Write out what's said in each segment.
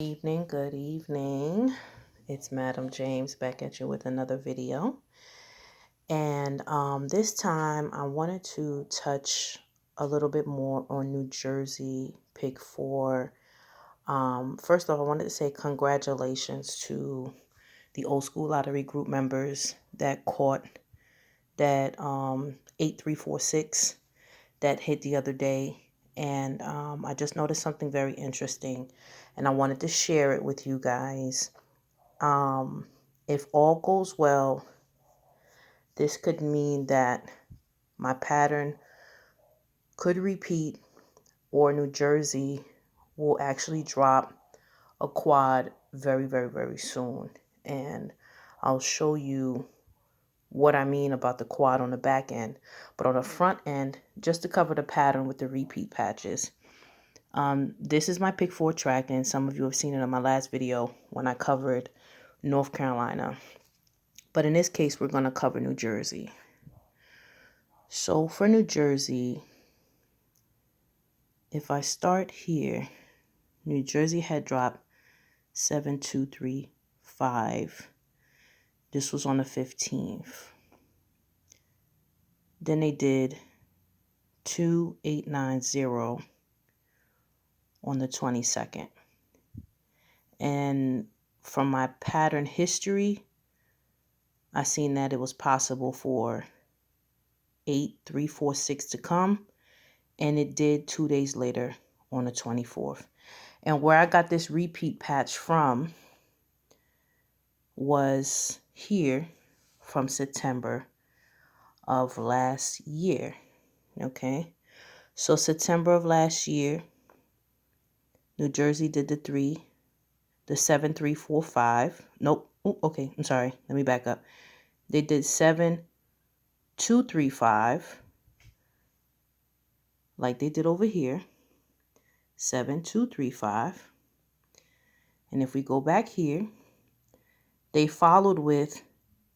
Good evening. It's Madam James back at you with another video. And this time I wanted to touch a little bit more on New Jersey Pick 4. First off, I wanted to say congratulations to the Old School Lottery group members that caught that 8346 that hit the other day. And I just noticed something very interesting, and I wanted to share it with you guys. If all goes well, this could mean that my pattern could repeat, or New Jersey will actually drop a quad very, very, very soon. And I'll show you what I mean about the quad on the back end. But on the front end, just to cover the pattern with the repeat patches, this is my pick 4 track, and some of you have seen it in my last video when I covered North Carolina. But in this case, we're going to cover New Jersey. So for New Jersey, if I start here, New Jersey had dropped 7235. This was on the 15th. Then they did 2890 on the 22nd. And from my pattern history, I seen that it was possible for 8346 to come, and it did 2 days later on the 24th. And where I got this repeat patch from was here from September of last year. Okay, so September of last year, New Jersey did the 7345. Nope. Ooh, okay, I'm sorry. Let me back up. They did 7235, like they did over here. 7235. And if we go back here, they followed with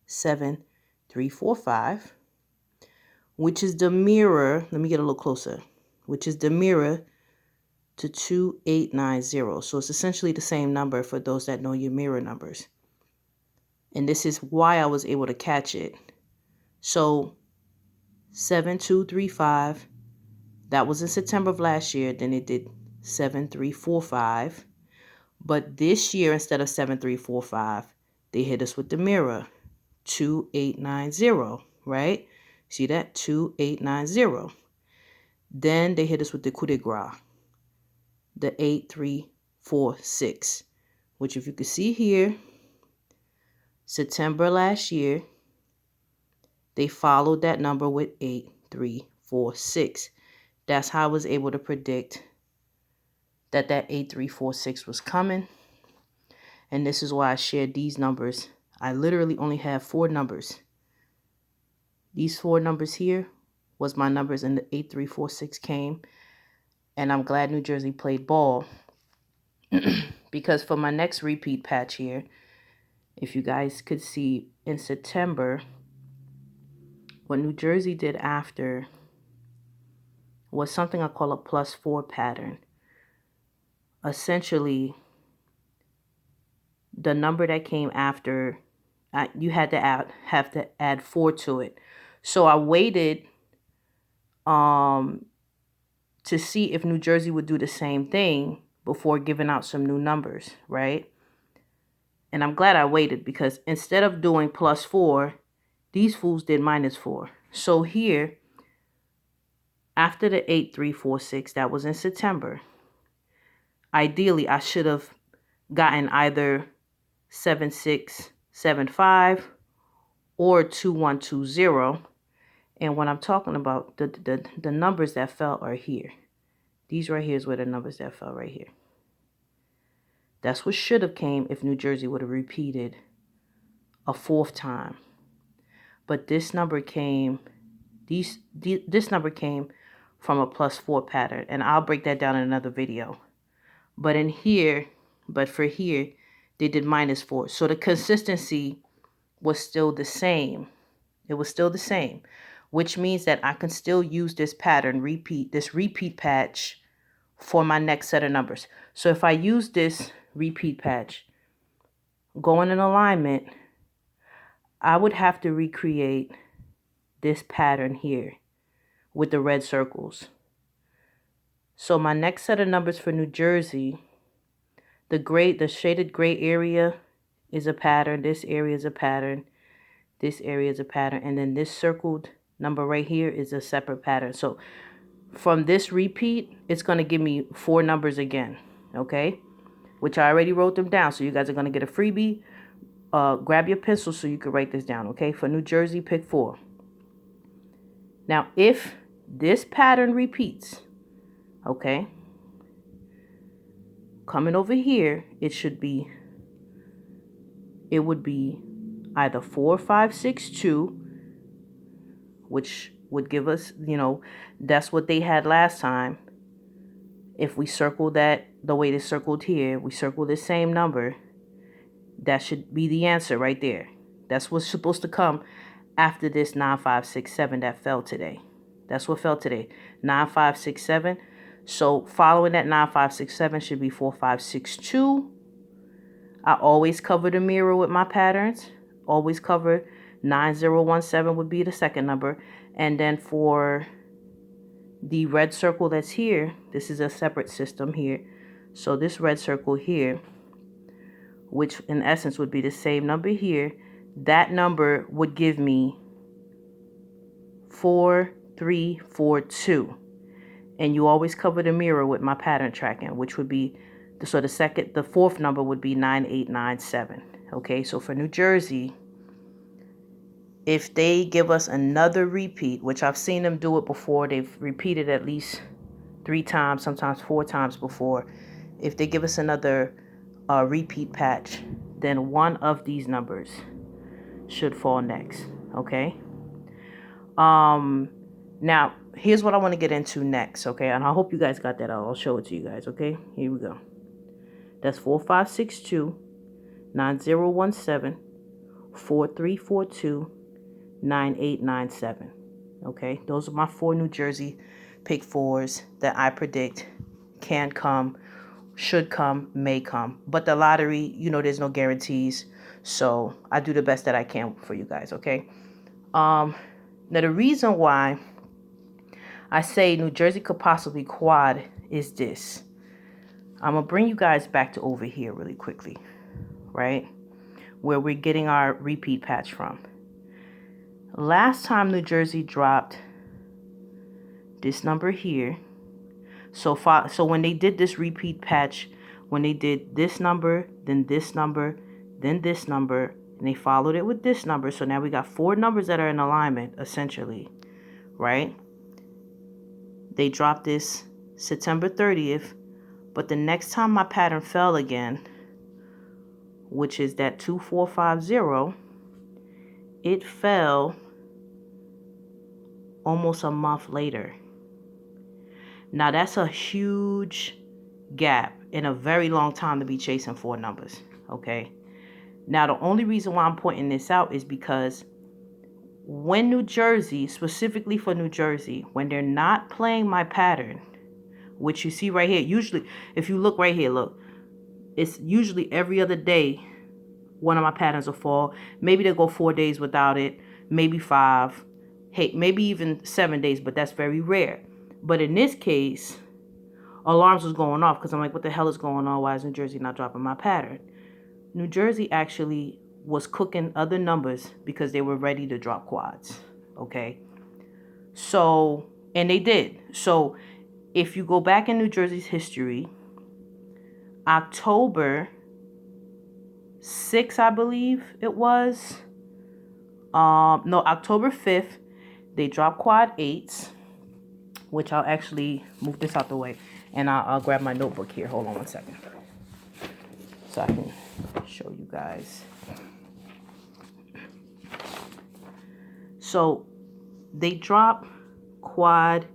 7345, which is the mirror. Let me get a little closer. Which is the mirror to 2890. So it's essentially the same number for those that know your mirror numbers. And this is why I was able to catch it. So 7235, that was in September of last year. Then it did 7345. But this year, instead of 7345, they hit us with the mirror, 2890, right? See that? 2890. Then they hit us with the coup de grace, the 8346, which if you could see here, September last year, they followed that number with 8346. That's how I was able to predict that 8346 was coming. And this is why I shared these numbers. I literally only have 4 numbers. These 4 numbers here was my numbers, and the 8346 came. And I'm glad New Jersey played ball. Because for my next repeat patch here, if you guys could see in September, what New Jersey did after was something I call a +4 pattern. Essentially, the number that came after, you had to add 4 to it. So I waited to see if New Jersey would do the same thing before giving out some new numbers, right? And I'm glad I waited, because instead of doing +4, these fools did -4. So here, after the 8346, that was in September, ideally I should have gotten either 7675 or 2120. And when I'm talking about the numbers that fell are here. These right here is where the numbers that fell right here. That's what should have came if New Jersey would have repeated a 4th time. But this number came, this number came from a +4 pattern, and I'll break that down in another video. But for here, they did -4. So the consistency was still the same. It was still the same, which means that I can still use this pattern, this repeat patch, for my next set of numbers. So if I use this repeat patch, going in alignment, I would have to recreate this pattern here with the red circles. So my next set of numbers for New Jersey, the shaded gray area is a pattern. This area is a pattern. This area is a pattern. And then this circled number right here is a separate pattern. So from this repeat, it's going to give me 4 numbers again. Okay? Which I already wrote them down. So you guys are going to get a freebie. Grab your pencil so you can write this down. Okay? For New Jersey, pick 4. Now, if this pattern repeats, okay, coming over here, it would be either 4, 5, 6, 2, which would give us, that's what they had last time. If we circle that the way it's circled here, we circle the same number, that should be the answer right there. That's what's supposed to come after this 9, 5, 6, 7 that fell today. That's what fell today. 9, 5, 6, 7. So following that 9, 5, 6, 7 should be 4, 5, 6, 2. I always cover the mirror with my patterns. Always cover 9, 0, 1, 7 would be the second number. And then for the red circle that's here, this is a separate system here. So this red circle here, which in essence would be the same number here, that number would give me 4, 3, 4, 2. And you always cover the mirror with my pattern tracking, which would be, so the fourth number would be 9, 8, 9, 7. Okay, so for New Jersey, if they give us another repeat, which I've seen them do it before, they've repeated at least 3 times, sometimes 4 times before. If they give us another repeat patch, then one of these numbers should fall next. Okay. Now here's what I want to get into next. Okay, and I hope you guys got that. I'll show it to you guys. Okay, here we go. That's 4, 5, 6, 2, 9, 0, 1, 7, 4, 3, 4, 2, 9, 8, 9, 7. Okay, those are my 4 New Jersey pick 4s that I predict can come, should come, may come. But the lottery, there's no guarantees. So I do the best that I can for you guys. Okay. Now the reason why I say New Jersey could possibly quad is this. I'm going to bring you guys back to over here really quickly, right? Where we're getting our repeat patch from. Last time New Jersey dropped this number here. So when they did this repeat patch, when they did this number, then this number, then this number, and they followed it with this number. So now we got 4 numbers that are in alignment, essentially, right? They dropped this September 30th, but the next time my pattern fell again, which is that 2450, it fell almost a month later. Now that's a huge gap in a very long time to be chasing 4 numbers, okay? Now the only reason why I'm pointing this out is because when New Jersey, specifically for New Jersey, when they're not playing my pattern, which you see right here, usually, if you look right here, look, it's usually every other day one of my patterns will fall. Maybe they'll go 4 days without it, maybe 5, hey, maybe even 7 days, but that's very rare. But in this case, alarms was going off because I'm like, what the hell is going on? Why is New Jersey not dropping my pattern? New Jersey actually was cooking other numbers because they were ready to drop quads, okay? So, and they did. So if you go back in New Jersey's history, October 6th, I believe it was. No, October 5th, they dropped quad 8s, which I'll actually move this out the way. And I'll grab my notebook here. Hold on one second. So I can show you guys. So they dropped quad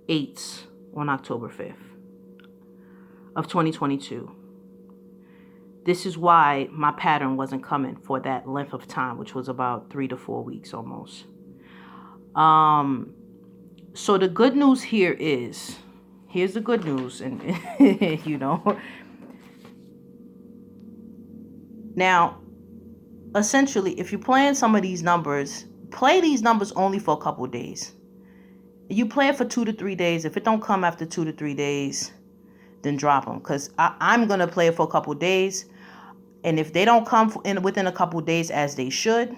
8s on October 5th of 2022. This is why my pattern wasn't coming for that length of time, which was about 3 to 4 weeks almost. So the good news here is, here's the good news, and Now, essentially, if you're playing some of these numbers, play these numbers only for a couple of days. You play it for 2 to 3 days. If it don't come after 2 to 3 days, then drop them. Because I'm going to play it for a couple of days. And if they don't come within a couple of days as they should,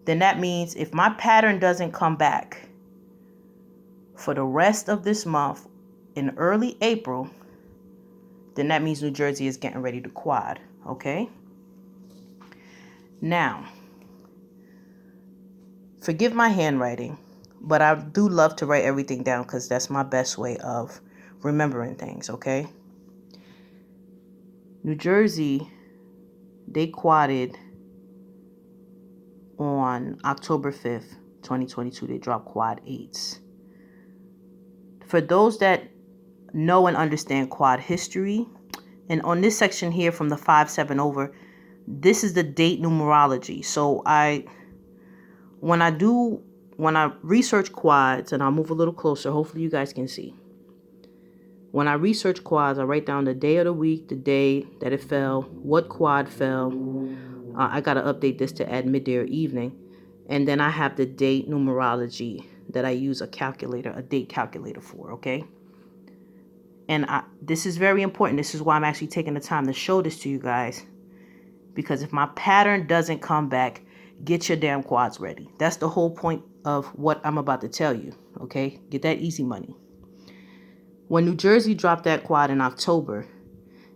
then that means if my pattern doesn't come back for the rest of this month in early April, then that means New Jersey is getting ready to quad. Okay? Now, forgive my handwriting, but I do love to write everything down because that's my best way of remembering things, okay? New Jersey, they quadded on October 5th, 2022. They dropped quad 8s. For those that know and understand quad history, and on this section here from the 5-7 over, this is the date numerology. So when I research quads, and I'll move a little closer, hopefully you guys can see. When I research quads, I write down the day of the week, the day that it fell, what quad fell. I got to update this to add midday or evening. And then I have the date numerology that I use a date calculator for, okay? And this is very important. This is why I'm actually taking the time to show this to you guys. Because if my pattern doesn't come back, get your damn quads ready. That's the whole point of what I'm about to tell you, okay? Get that easy money. When New Jersey dropped that quad in October,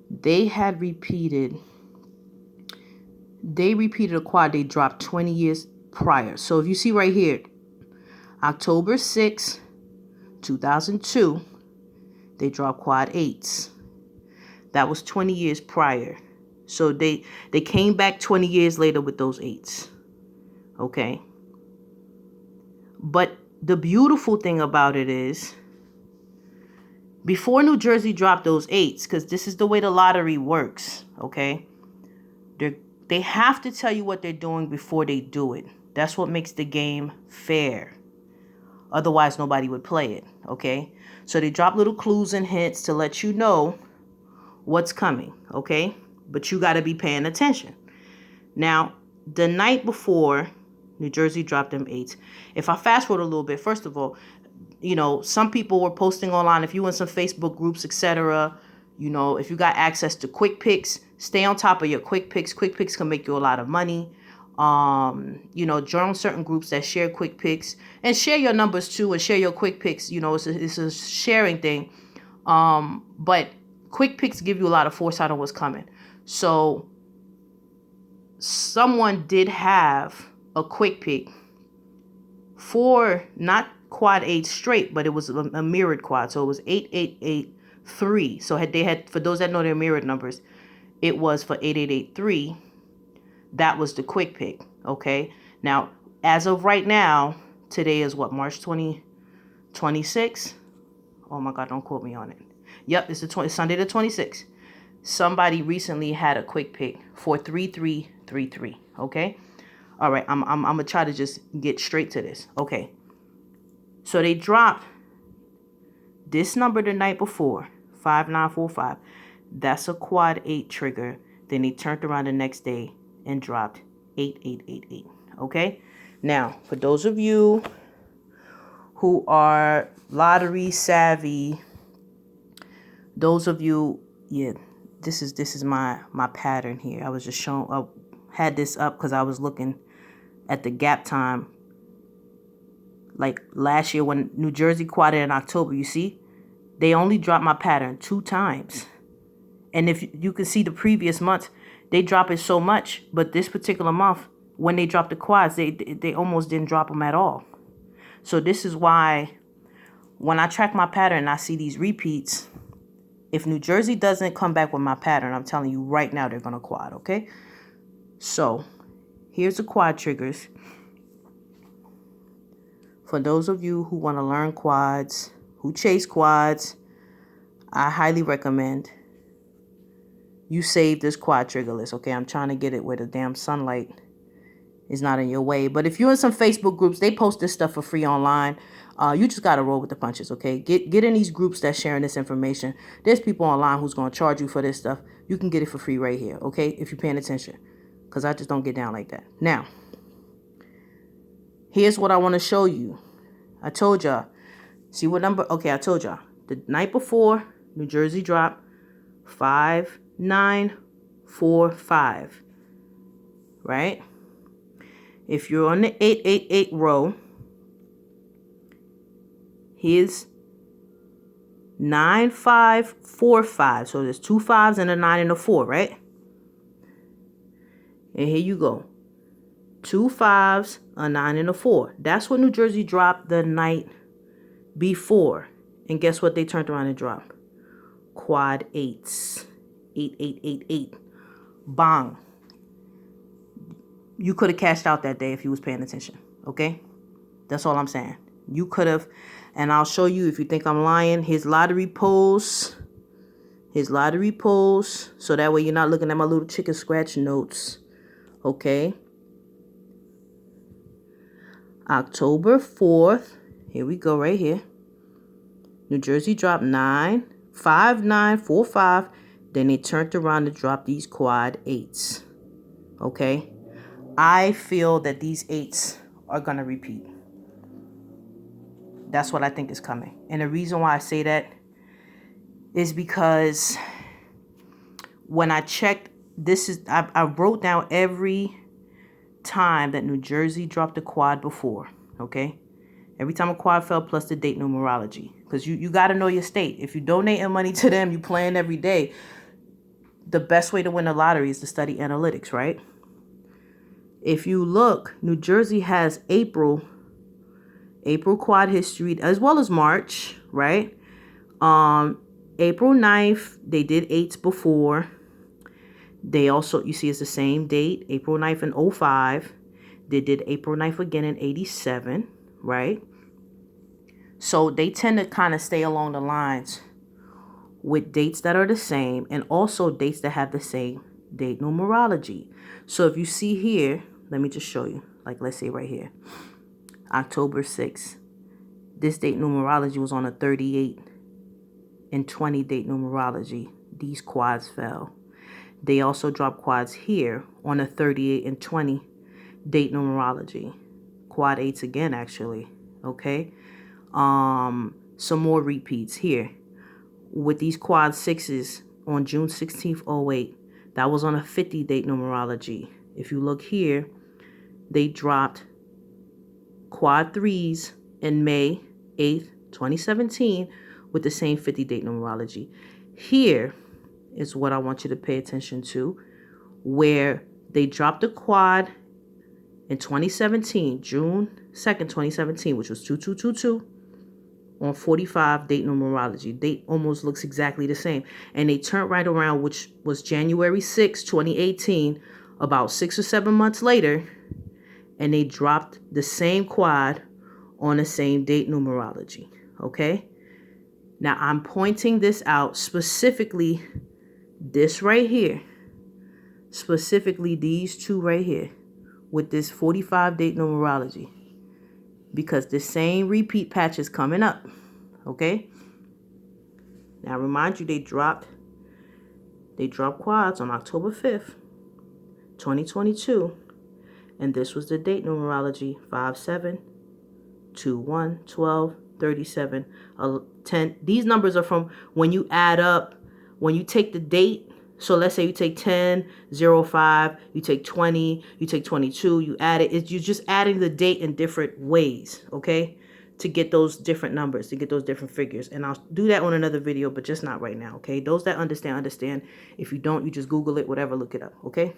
they repeated a quad they dropped 20 years prior. So if you see right here, October 6, 2002, they dropped quad 8s. That was 20 years prior. So they came back 20 years later with those 8s. Okay? But the beautiful thing about it is, before New Jersey dropped those 8s, because this is the way the lottery works, okay? They have to tell you what they're doing before they do it. That's what makes the game fair. Otherwise, nobody would play it, okay? So they drop little clues and hints to let you know what's coming, okay? But you got to be paying attention. Now, the night before New Jersey dropped them 8s, if I fast forward a little bit, first of all, some people were posting online. If you in some Facebook groups, etc., if you got access to quick picks, stay on top of your quick picks. Quick picks can make you a lot of money. Join certain groups that share quick picks and share your numbers too, and share your quick picks. It's a sharing thing. But quick picks give you a lot of foresight on what's coming. So someone did have a quick pick for not quad 8 straight, but it was a mirrored quad. So it was 8883. So they had, for those that know their mirrored numbers, it was for 8883. That was the quick pick. Okay. Now, as of right now, today is what, March 2026? Oh my God, don't quote me on it. Yep, it's Sunday the 26th. Somebody recently had a quick pick for 3333. Okay. All right, I'm gonna try to just get straight to this. Okay. So they dropped this number the night before, 5945. That's a quad 8 trigger. Then they turned around the next day and dropped 8888. Okay? Now, for those of you who are lottery savvy, those of you, this is my pattern here. I was just showing, I had this up because I was looking at the gap time. Like last year when New Jersey quadded in October, you see, they only dropped my pattern 2 times. And if you can see the previous months, they drop it so much. But this particular month, when they dropped the quads, they almost didn't drop them at all. So this is why when I track my pattern and I see these repeats, if New Jersey doesn't come back with my pattern, I'm telling you right now, they're going to quad, okay? So here's the quad triggers. For those of you who want to learn quads, who chase quads, I highly recommend you save this quad trigger list, okay? I'm trying to get it where the damn sunlight is not in your way. But if you're in some Facebook groups, they post this stuff for free online. You just got to roll with the punches, okay? Get in these groups that's sharing this information. There's people online who's going to charge you for this stuff. You can get it for free right here, okay? If you're paying attention, because I just don't get down like that. Now, here's what I want to show you. I told y'all. See what number? Okay, I told y'all. The night before, New Jersey dropped 5945, right? If you're on the 888 row, here's 9545. So there's 2 5s and a 9 and a 4, right? And here you go. 2 5s, a 9 and a 4. That's what New Jersey dropped the night before. And guess what they turned around and dropped? Quad 8s. 8888. Bang. You could have cashed out that day if you was paying attention. Okay? That's all I'm saying. You could have. And I'll show you if you think I'm lying. His lottery posts. His lottery posts. So that way you're not looking at my little chicken scratch notes. Okay? October 4th. Here we go right here. New Jersey dropped 5945. Then they turned around and dropped these quad 8s. Okay? I feel that these 8s are going to repeat. That's what I think is coming. And the reason why I say that is because when I checked, I wrote down every time that New Jersey dropped a quad before. Okay? Every time a quad fell plus the date numerology. Because you got to know your state. If you donating money to them, you playing every day. The best way to win the lottery is to study analytics, right? If you look, New Jersey has April quad history as well as March, right? April 9th, they did 8s before. They also, you see, it's the same date, April 9th in 05. They did April 9th again in 87, right? So they tend to kind of stay along the lines with dates that are the same and also dates that have the same date numerology. So if you see here, let me just show you, like let's say right here, October 6th, this date numerology was on a 38 and 20 date numerology. These quads fell. They also dropped quads here on a 38 and 20 date numerology. Quad 8s again, actually. Okay. Some more repeats here. With these quad 6s on June 16th, 08, that was on a 50 date numerology. If you look here, they dropped quad 3s in May 8th, 2017 with the same 50 date numerology. Here is what I want you to pay attention to, where they dropped a quad in 2017, June 2nd, 2017, which was 2222 on 45 date numerology. Date almost looks exactly the same. And they turned right around, which was January 6, 2018, about 6 or 7 months later, and they dropped the same quad on the same date numerology. Okay? Now, I'm pointing this out, specifically this right here. Specifically these two right here with this 45 date numerology. Because the same repeat patch is coming up. Okay? Now, I remind you, they dropped quads on October 5th, 2022. And this was the date numerology, 5-7, 2-1, 12, 37, 10. These numbers are from when you add up, when you take the date. So let's say you take 10, 05, you take 20, you take 22, you add it. You're just adding the date in different ways, okay? To get those different numbers, to get those different figures. And I'll do that on another video, but just not right now, okay? Those that understand, understand. If you don't, you just Google it, whatever, look it up, okay?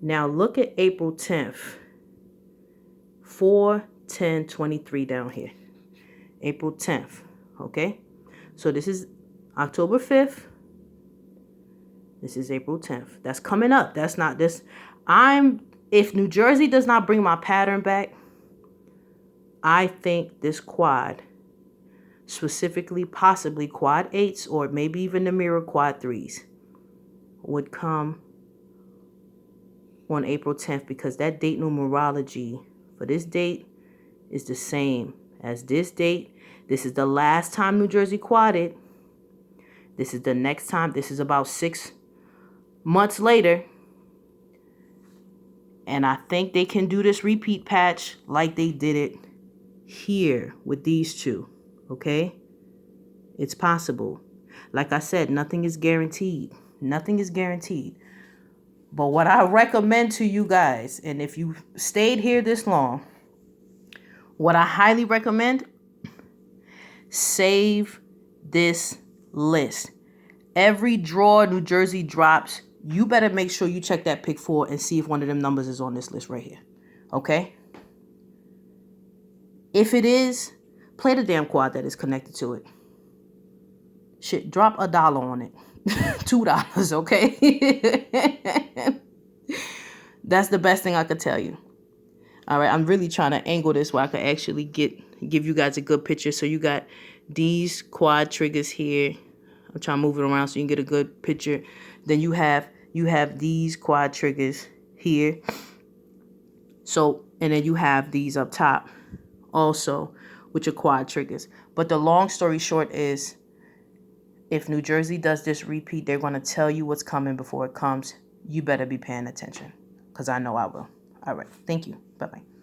Now look at April 10th. 4/10/23 down here. April 10th, okay? So this is October 5th. This is April 10th. That's coming up. That's not this. If New Jersey does not bring my pattern back, I think this quad, specifically possibly quad 8s or maybe even the mirror quad 3s, would come on April 10th because that date numerology for this date is the same as this date. This is the last time New Jersey quadded. This is the next time. This is about 6 months later. And I think they can do this repeat patch like they did it here with these two. Okay? It's possible. Like I said, nothing is guaranteed. Nothing is guaranteed. But what I recommend to you guys, and if you stayed here this long, what I highly recommend, save this list. Every draw New Jersey drops, you better make sure you check that pick 4 and see if one of them numbers is on this list right here. Okay? If it is, play the damn quad that is connected to it. Shit, drop $1 on it. $2, okay? That's the best thing I could tell you. All right, I'm really trying to angle this where I could actually give you guys a good picture. So you got these quad triggers here. I'm trying to move it around so you can get a good picture. Then you have these quad triggers here. So, and then you have these up top also with your quad triggers. But the long story short is, if New Jersey does this repeat, they're going to tell you what's coming before it comes. You better be paying attention because I know I will. All right. Thank you. Bye-bye.